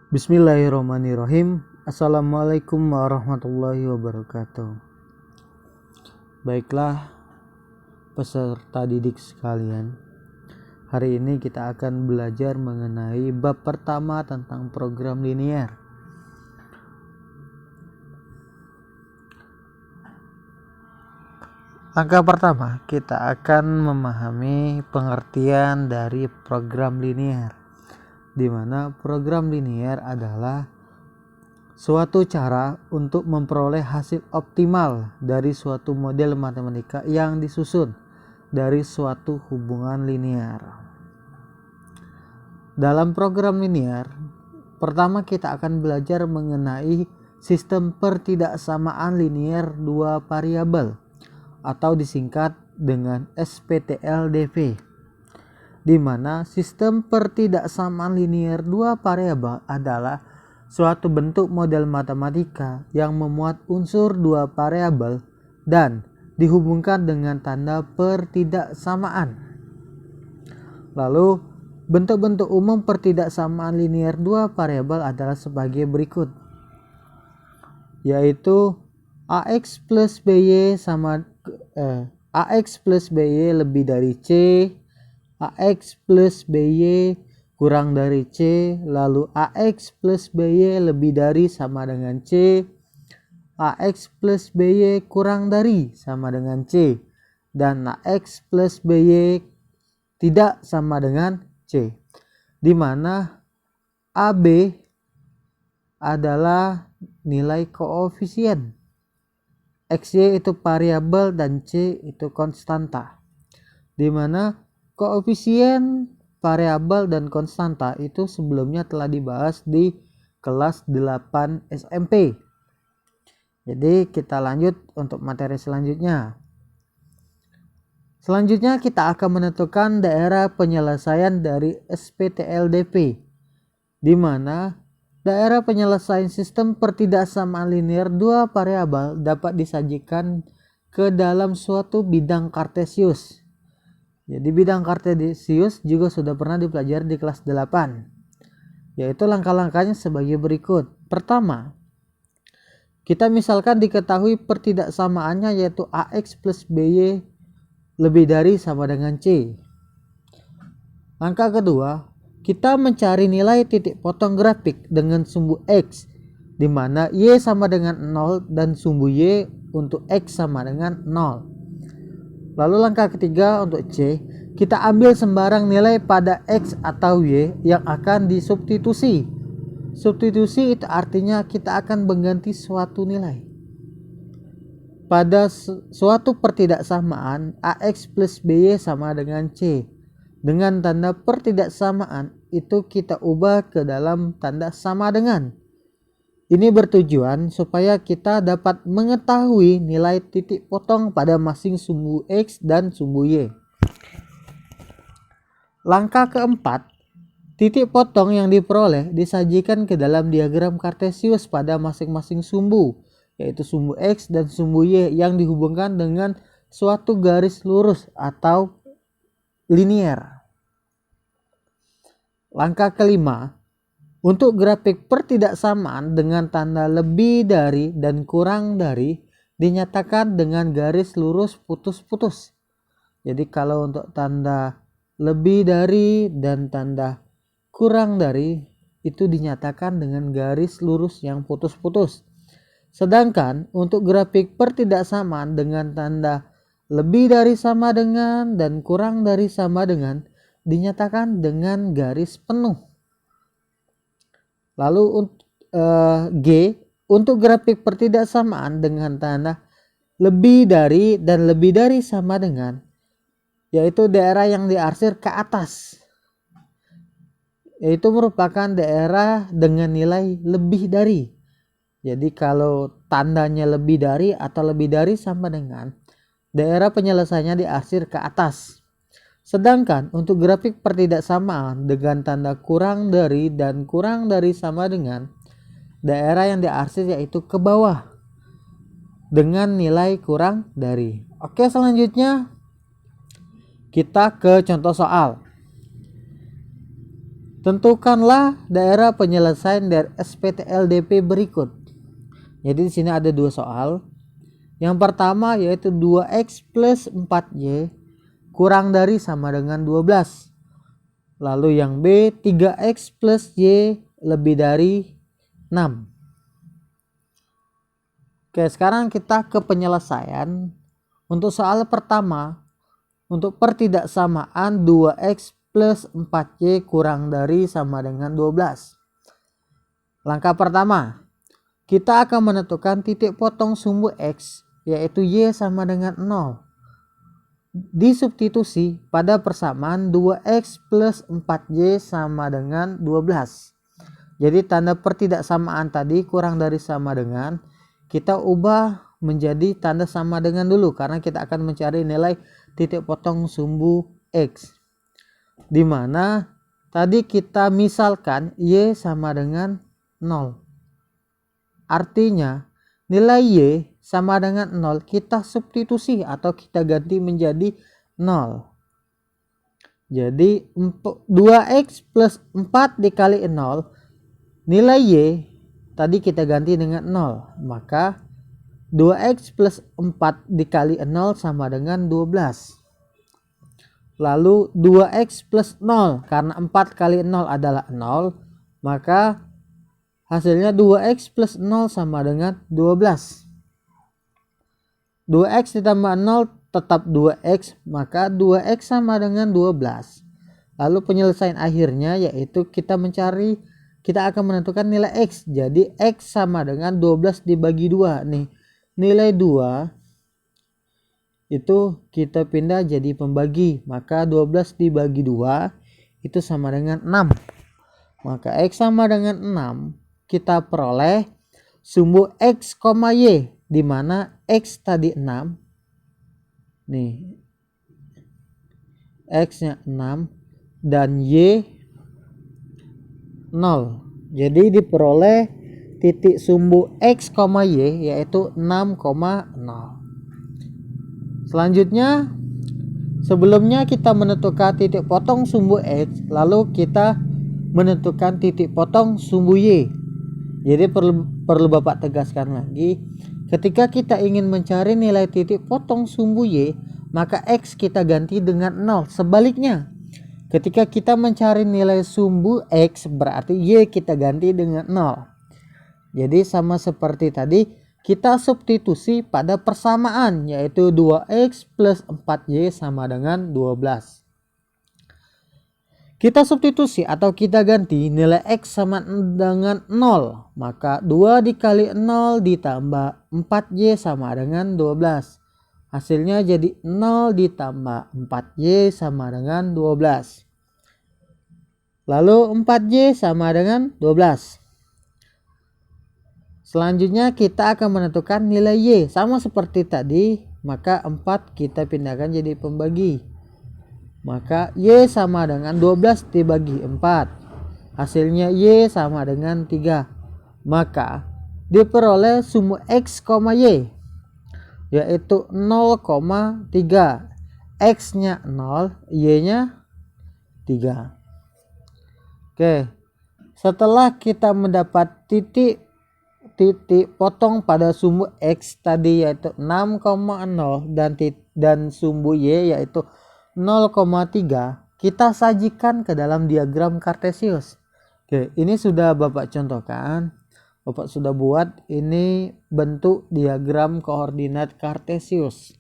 Bismillahirrahmanirrahim. Assalamualaikum warahmatullahi wabarakatuh. Baiklah peserta didik sekalian, hari ini kita akan belajar mengenai bab pertama tentang program linier. Langkah pertama, kita akan memahami pengertian dari program linier, di mana program linier adalah suatu cara untuk memperoleh hasil optimal dari suatu model matematika yang disusun dari suatu hubungan linier. Dalam program linier, pertama kita akan belajar mengenai sistem pertidaksamaan linier dua variabel atau disingkat dengan SPTLDV, di mana sistem pertidaksamaan linier dua variabel adalah suatu bentuk model matematika yang memuat unsur dua variabel dan dihubungkan dengan tanda pertidaksamaan. Lalu, bentuk-bentuk umum pertidaksamaan linier dua variabel adalah sebagai berikut, yaitu AX plus BY lebih dari C, AX plus BY kurang dari C, lalu AX plus BY lebih dari sama dengan C, AX plus BY kurang dari sama dengan C, dan AX plus BY tidak sama dengan C, di mana AB adalah nilai koefisien, XY itu variabel dan C itu konstanta, di mana koefisien, variabel dan konstanta itu sebelumnya telah dibahas di kelas 8 SMP. Jadi kita lanjut untuk materi selanjutnya. Selanjutnya kita akan menentukan daerah penyelesaian dari SPTLDV, di mana daerah penyelesaian sistem pertidaksamaan linier dua variabel dapat disajikan ke dalam suatu bidang kartesius. Jadi bidang kartesius juga sudah pernah dipelajari di kelas 8, yaitu langkah-langkahnya sebagai berikut. Pertama, kita misalkan diketahui pertidaksamaannya yaitu AX plus BY lebih dari sama dengan C. Langkah kedua, kita mencari nilai titik potong grafik dengan sumbu X, di mana Y sama dengan 0 dan sumbu Y untuk X sama dengan 0. Lalu langkah ketiga untuk C, kita ambil sembarang nilai pada X atau Y yang akan disubstitusi. Substitusi itu artinya kita akan mengganti suatu nilai. Pada suatu pertidaksamaan AX plus BY sama dengan C, dengan tanda pertidaksamaan itu kita ubah ke dalam tanda sama dengan. Ini bertujuan supaya kita dapat mengetahui nilai titik potong pada masing sumbu X dan sumbu Y. Langkah keempat, titik potong yang diperoleh disajikan ke dalam diagram kartesius pada masing-masing sumbu, yaitu sumbu X dan sumbu Y yang dihubungkan dengan suatu garis lurus atau linier. Langkah kelima, untuk grafik pertidaksamaan dengan tanda lebih dari dan kurang dari dinyatakan dengan garis lurus putus-putus. Jadi kalau untuk tanda lebih dari dan tanda kurang dari itu dinyatakan dengan garis lurus yang putus-putus. Sedangkan untuk grafik pertidaksamaan dengan tanda lebih dari sama dengan dan kurang dari sama dengan dinyatakan dengan garis penuh. Lalu G, untuk grafik pertidaksamaan dengan tanda lebih dari dan lebih dari sama dengan, yaitu daerah yang diarsir ke atas, yaitu merupakan daerah dengan nilai lebih dari. Jadi kalau tandanya lebih dari atau lebih dari sama dengan, daerah penyelesaiannya diarsir ke atas. Sedangkan untuk grafik pertidaksamaan dengan tanda kurang dari dan kurang dari sama dengan, daerah yang diarsir yaitu ke bawah dengan nilai kurang dari. Oke, selanjutnya kita ke contoh soal. Tentukanlah daerah penyelesaian dari SPTLDP berikut. Jadi di sini ada dua soal. Yang pertama yaitu 2x plus 4y kurang dari sama dengan 12. Lalu yang B 3x plus y lebih dari 6. Oke, sekarang kita ke penyelesaian. Untuk soal pertama, untuk pertidaksamaan 2x plus 4y kurang dari sama dengan 12. Langkah pertama, kita akan menentukan titik potong sumbu x, yaitu y sama dengan 0. Disubstitusi pada persamaan 2x plus 4y sama dengan 12. Jadi tanda pertidaksamaan tadi kurang dari sama dengan, kita ubah menjadi tanda sama dengan dulu, karena kita akan mencari nilai titik potong sumbu x, dimana tadi kita misalkan y sama dengan 0. Artinya nilai y sama dengan 0 kita substitusi atau kita ganti menjadi 0. Jadi 2x plus 4 dikali 0, nilai y tadi kita ganti dengan 0, maka 2x plus 4 dikali 0 sama dengan 12. Lalu 2x plus 0, karena 4 kali 0 adalah 0, maka hasilnya 2x plus 0 sama dengan 12. 2x ditambah 0 tetap 2x, maka 2x sama dengan 12. Lalu penyelesaian akhirnya yaitu kita akan menentukan nilai x. Jadi x sama dengan 12 dibagi 2 nih. Nilai 2 itu kita pindah jadi pembagi, maka 12 dibagi 2 itu sama dengan 6. Maka x sama dengan 6 kita peroleh sumbu x, y, di mana x tadi 6. Nih. X-nya 6 dan y 0. Jadi diperoleh titik sumbu x, y yaitu 6,0. Selanjutnya, sebelumnya kita menentukan titik potong sumbu x, lalu kita menentukan titik potong sumbu y. Jadi perlu Bapak tegaskan lagi, ketika kita ingin mencari nilai titik potong sumbu y, maka x kita ganti dengan 0. Sebaliknya, ketika kita mencari nilai sumbu x, berarti y kita ganti dengan 0. Jadi sama seperti tadi, kita substitusi pada persamaan, yaitu 2x plus 4y sama dengan 12. Kita substitusi atau kita ganti nilai x sama dengan 0, maka 2 dikali 0 ditambah 4y sama dengan 12. Hasilnya jadi 0 ditambah 4y sama dengan 12. Lalu 4y sama dengan 12. Selanjutnya kita akan menentukan nilai y. Sama seperti tadi, maka 4 kita pindahkan jadi pembagi. Maka y sama dengan 12 dibagi 4. Hasilnya y sama dengan 3. Maka diperoleh sumbu x, y yaitu 0,3. X-nya 0, y-nya 3. Oke. Setelah kita mendapat titik potong pada sumbu x tadi yaitu 6,0 dan sumbu y yaitu 0,3, kita sajikan ke dalam diagram Kartesius. Oke, ini sudah Bapak contohkan. Bapak sudah buat ini bentuk diagram koordinat Kartesius.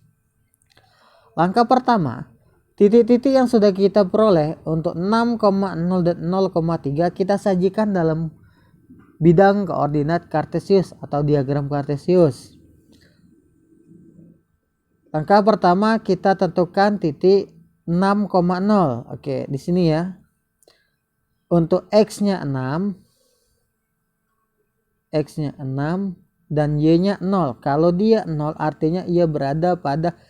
Langkah pertama, titik-titik yang sudah kita peroleh untuk 6,0 dan 0,3 kita sajikan dalam bidang koordinat Kartesius atau diagram Kartesius. Langkah pertama kita tentukan titik 6,0. Oke, di sini ya. Untuk x-nya 6, x-nya 6 dan y-nya 0. Kalau dia 0 artinya ia berada pada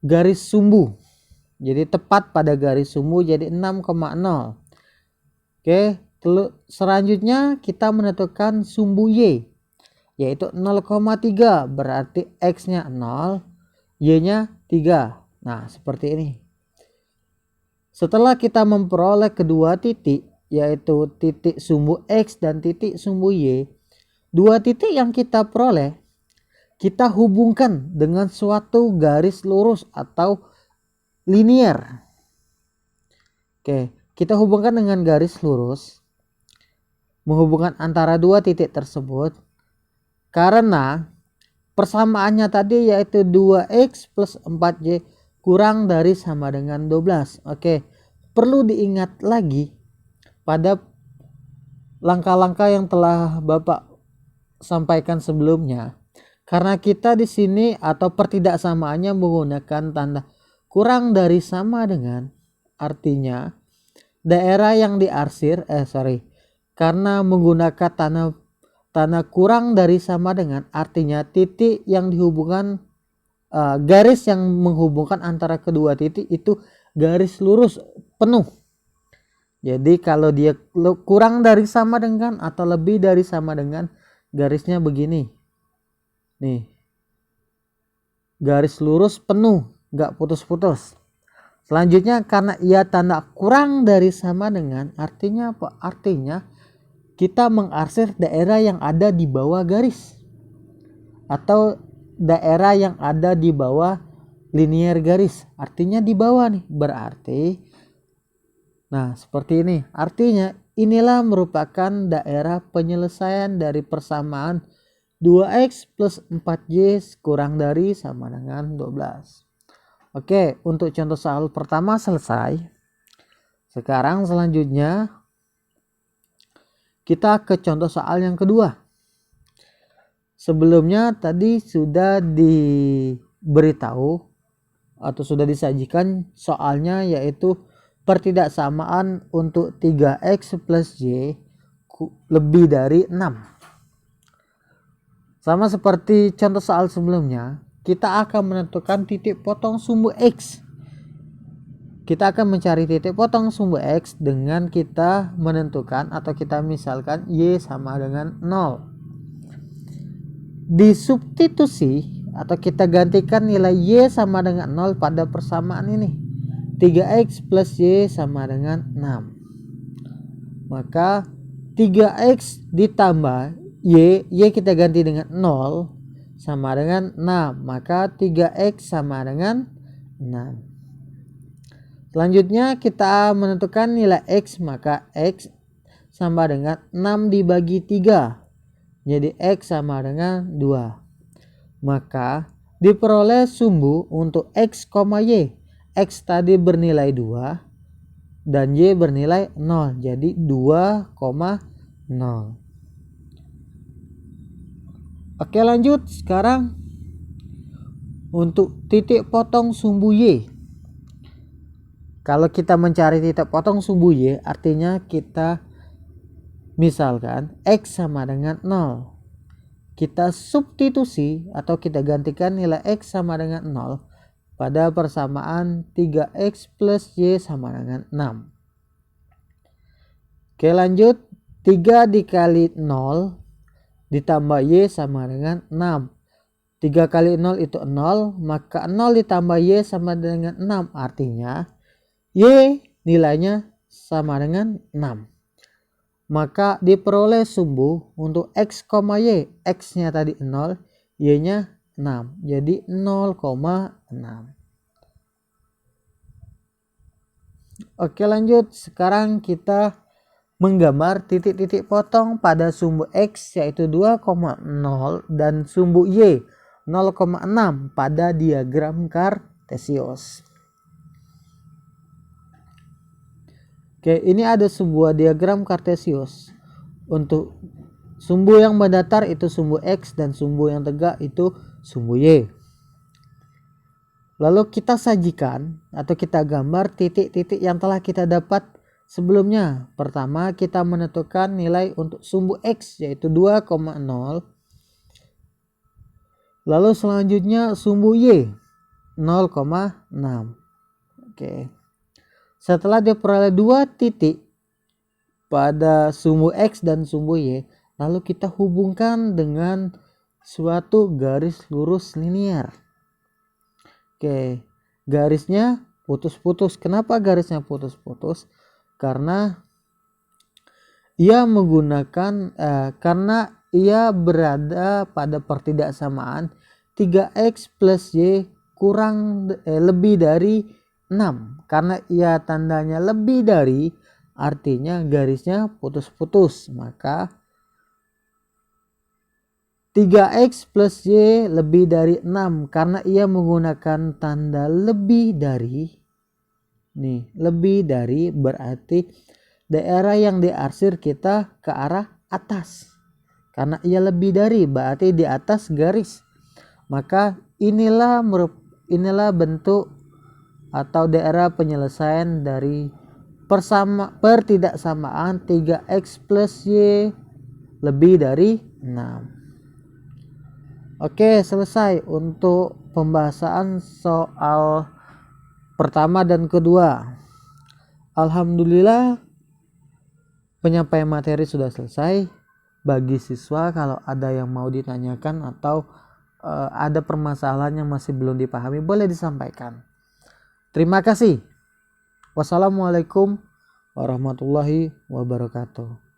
garis sumbu. Jadi tepat pada garis sumbu, jadi 6,0. Oke. Selanjutnya kita menentukan sumbu y yaitu 0,3, berarti x-nya 0, y-nya 3. Nah, seperti ini. Setelah kita memperoleh kedua titik, yaitu titik sumbu X dan titik sumbu Y, dua titik yang kita peroleh kita hubungkan dengan suatu garis lurus atau linear. Oke, kita hubungkan dengan garis lurus menghubungkan antara dua titik tersebut karena persamaannya tadi yaitu 2x plus 4y kurang dari sama dengan 12. Oke, perlu diingat lagi pada langkah-langkah yang telah Bapak sampaikan sebelumnya. Karena kita di sini atau pertidaksamaannya menggunakan tanda kurang dari sama dengan, artinya daerah yang diarsir karena menggunakan tanda kurang dari sama dengan, artinya titik yang dihubungkan garis yang menghubungkan antara kedua titik itu garis lurus penuh. Jadi kalau dia kurang dari sama dengan atau lebih dari sama dengan, garisnya begini nih, garis lurus penuh, nggak putus-putus. Selanjutnya karena ia tanda kurang dari sama dengan, artinya apa? Artinya kita mengarsir daerah yang ada di bawah garis atau daerah yang ada di bawah linear garis, artinya di bawah nih. Berarti nah seperti ini, artinya inilah merupakan daerah penyelesaian dari persamaan 2x plus 4y kurang dari sama dengan 12. Oke, untuk contoh soal pertama selesai. Sekarang selanjutnya kita ke contoh soal yang kedua. Sebelumnya tadi sudah diberitahu atau sudah disajikan soalnya, yaitu pertidaksamaan untuk 3x plus y lebih dari 6. Sama seperti contoh soal sebelumnya, kita akan menentukan titik potong sumbu X. Kita akan mencari titik potong sumbu X dengan kita menentukan atau kita misalkan Y sama dengan 0. Disubstitusi atau kita gantikan nilai Y sama dengan 0 pada persamaan ini. 3x plus Y sama dengan 6. Maka 3x ditambah Y kita ganti dengan 0 sama dengan 6. Maka 3x sama dengan 6. Selanjutnya kita menentukan nilai X, maka X sama dengan 6 dibagi 3. Jadi X sama dengan 2. Maka diperoleh sumbu untuk X, Y. X tadi bernilai 2 dan Y bernilai 0. Jadi 2,0. Oke, lanjut. Sekarang untuk titik potong sumbu Y. Kalau kita mencari titik potong sumbu Y, artinya kita misalkan X sama dengan 0. Kita substitusi atau kita gantikan nilai X sama dengan 0 pada persamaan 3x plus Y sama dengan 6. Oke, lanjut. 3 dikali 0 ditambah Y sama dengan 6. 3 kali 0 itu 0, maka 0 ditambah Y sama dengan 6. Artinya Y nilainya sama dengan 6. Maka diperoleh sumbu untuk X, Y. X nya tadi 0, Y nya 6. Jadi 0,6. Oke, lanjut. Sekarang kita menggambar titik-titik potong pada sumbu X yaitu 2,0 dan sumbu Y 0,6 pada diagram Kartesius. Oke, ini ada sebuah diagram Kartesius. Untuk sumbu yang mendatar itu sumbu X dan sumbu yang tegak itu sumbu Y. Lalu kita sajikan atau kita gambar titik-titik yang telah kita dapat sebelumnya. Pertama kita menentukan nilai untuk sumbu X yaitu 2,0. Lalu selanjutnya sumbu Y 0,6. Oke. Setelah diperoleh dua titik pada sumbu X dan sumbu Y, lalu kita hubungkan dengan suatu garis lurus linear. Oke, garisnya putus-putus. Kenapa garisnya putus-putus? Karena ia menggunakan karena ia berada pada pertidaksamaan 3x plus y lebih dari 6. Karena ia tandanya lebih dari, artinya garisnya putus-putus, maka 3x plus y lebih dari 6 karena ia menggunakan tanda lebih dari. Nih, lebih dari berarti daerah yang diarsir kita ke arah atas. Karena ia lebih dari berarti di atas garis. Maka inilah bentuk atau daerah penyelesaian dari pertidaksamaan 3x plus y lebih dari 6. Oke, selesai untuk pembahasan soal pertama dan kedua. Alhamdulillah penyampaian materi sudah selesai. Bagi siswa kalau ada yang mau ditanyakan atau ada permasalahan yang masih belum dipahami, boleh disampaikan. Terima kasih. Wassalamualaikum warahmatullahi wabarakatuh.